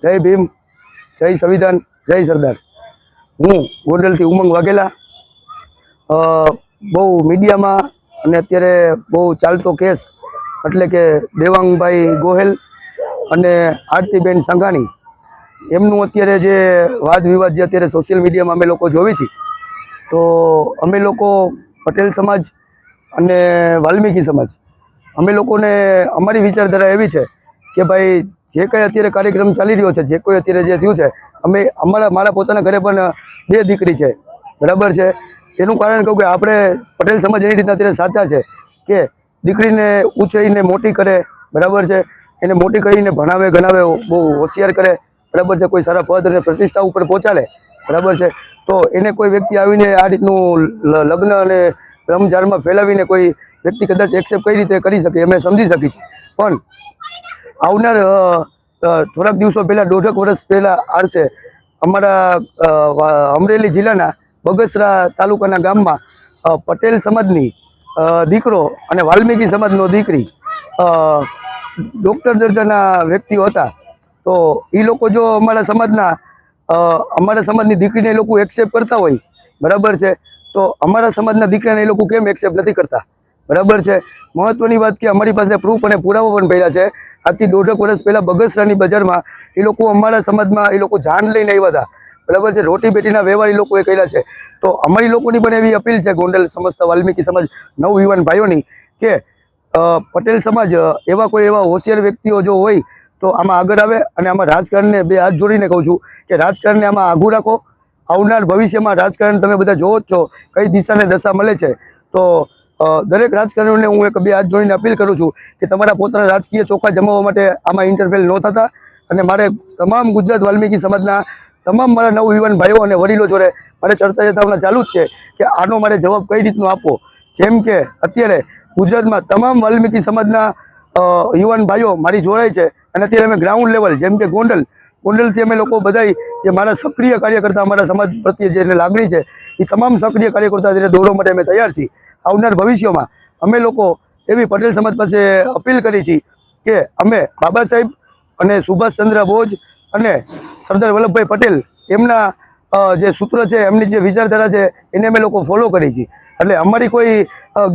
જય ભીમ, જય સંવિધાન, જય સરદાર। હું ગોંડલથી ઉમંગ વાઘેલા। બહુ મીડિયામાં અને અત્યારે બહુ ચાલતો કેસ એટલે કે દેવાંગભાઈ ગોહેલ અને આરતીબેન સંઘાણી એમનું અત્યારે જે વાદ વિવાદ જે અત્યારે સોશિયલ મીડિયામાં અમે લોકો જોવી છીએ, તો અમે લોકો પટેલ સમાજ અને વાલ્મીકી સમાજ અમે લોકોને અમારી વિચારધારા એવી છે કે ભાઈ જે કંઈ અત્યારે કાર્યક્રમ ચાલી રહ્યો છે, જે કોઈ અત્યારે જે થયું છે, અમે મારા પોતાના ઘરે પણ 2 દીકરી છે, બરાબર છે। એનું કારણ કહું કે આપણે પટેલ સમાજ એની રીતના અત્યારે સાચા છે કે દીકરીને ઉછેરીને મોટી કરે, બરાબર છે, એને મોટી કરીને ભણાવે ગણાવે, બહુ હોશિયાર કરે, બરાબર છે, કોઈ સારા પદ અને પ્રતિષ્ઠા ઉપર પહોંચાડે, બરાબર છે। તો એને કોઈ વ્યક્તિ આવીને આ રીતનું લગ્ન અને બ્રહ્મજાળમાં ફેલાવીને કોઈ વ્યક્તિ કદાચ એક્સેપ્ટ કઈ રીતે કરી શકે અમે સમજી શકીએ છીએ, પણ આવનાર થોડાક દિવસો પહેલાં 1.5 વર્ષ પહેલાં આરસે અમારા અમરેલી જિલ્લાના બગસરા તાલુકાના ગામમાં પટેલ સમાજની દીકરો અને વાલ્મીકી સમાજનો દીકરી ડૉક્ટર દરજાના વ્યક્તિઓ હતા। તો એ લોકો જો અમારા સમાજની દીકરીને એ લોકો એક્સેપ્ટ કરતા હોય, બરાબર છે, તો અમારા સમાજના દીકરાને એ લોકો કેમ એક્સેપ્ટ નથી કરતા, બરાબર છે। મહત્વની વાત કે અમારી પાસે પ્રૂફ અને પુરાવા પણ પડ્યા છે। આજથી 1.5 વર્ષ પહેલાં બગસરાની બજારમાં એ લોકો અમારા સમાજમાં એ લોકો જાન લઈને આવ્યા હતા, બરાબર છે, રોટી બેટીના વ્યવહાર એ લોકોએ કર્યા છે। તો અમારી લોકોની પણ એવી અપીલ છે ગોંડલ સમસ્ત વાલ્મીકી સમાજ નવયુવાન ભાઈઓની કે પટેલ સમાજ એવા હોશિયાર વ્યક્તિઓ જો હોય તો આમાં આગળ આવે અને આમાં રાજકારણને 2 હાથ જોડીને કહું છું કે રાજકારણને આમાં આઘું રાખો। આવનાર ભવિષ્યમાં રાજકારણ તમે બધા જોવો જ છો કઈ દિશાને દશા મળે છે, તો દરેક રાજકારણીઓને હું એક 2 હાથ જોડીને અપીલ કરું છું કે તમારા પોતાના રાજકીય ચોખા જમાવવા માટે આમાં ઇન્ટરફેર ન થતા। અને મારે તમામ ગુજરાત વાલ્મીકી સમાજના તમામ મારા નવયુવાન ભાઈઓ અને વડીલો જોડે મારે ચર્ચા યથાવના ચાલુ જ છે કે આનો મારે જવાબ કઈ રીતનો આપવો। જેમ કે અત્યારે ગુજરાતમાં તમામ વાલ્મીકી સમાજના યુવાન ભાઈઓ મારી જોડાય છે અને અત્યારે અમે ગ્રાઉન્ડ લેવલ જેમ કે ગોંડલથી અમે લોકો બધાય જે મારા સક્રિય કાર્યકર્તા અમારા સમાજ પ્રત્યે જે લાગણી છે એ તમામ સક્રિય કાર્યકર્તા અત્યારે દોડવા માટે અમે તૈયાર છીએ। આવનાર ભવિષ્યમાં અમે લોકો એવી પટેલ સમાજ પાસે અપીલ કરી છે કે અમે બાબા સાહેબ અને સુભાષચંદ્ર બોઝ અને સરદાર વલ્લભભાઈ પટેલ એમના જે સૂત્ર છે, એમની જે વિચારધારા છે એને અમે લોકો ફોલો કરી છીએ। એટલે અમારી કોઈ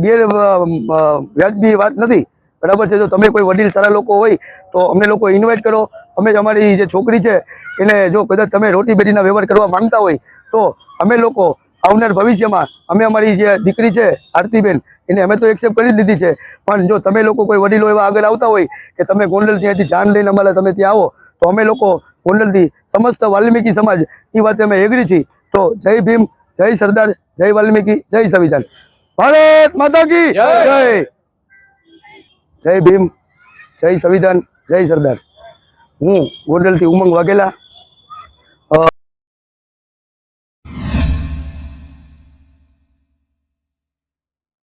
વ્યાજબી વાત નથી, બરાબર છે। જો તમે કોઈ વડીલ સારા લોકો હોય તો અમને લોકો ઇન્વાઇટ કરો। અમે અમારી જે છોકરી છે એને જો કદાચ તમે રોટી બેટીના વ્યવહાર કરવા માંગતા હોય તો અમે લોકો આવનાર ભવિષ્યમાં અમે અમારી જે દીકરી છે આરતીબેન એને અમે તો એક્સેપ્ટ કરી દીધી છે, પણ જો તમે લોકો કોઈ વડીલો એવા આગળ આવતા હોય કે તમે ગોંડલ ત્યાંથી જાન લઈને અમારા તમે ત્યાં આવો તો અમે લોકો ગોંડલથી સમસ્ત વાલ્મીકી સમાજ એ વાતે અમે એગ્રી છીએ। તો જય ભીમ, જય સરદાર, જય વાલ્મીકી, જય સંવિધાન। ભારત માતા કી જય। જય ભીમ, જય સંવિધાન, જય સરદાર। હું ગોંડલથી ઉમંગ વાઘેલા।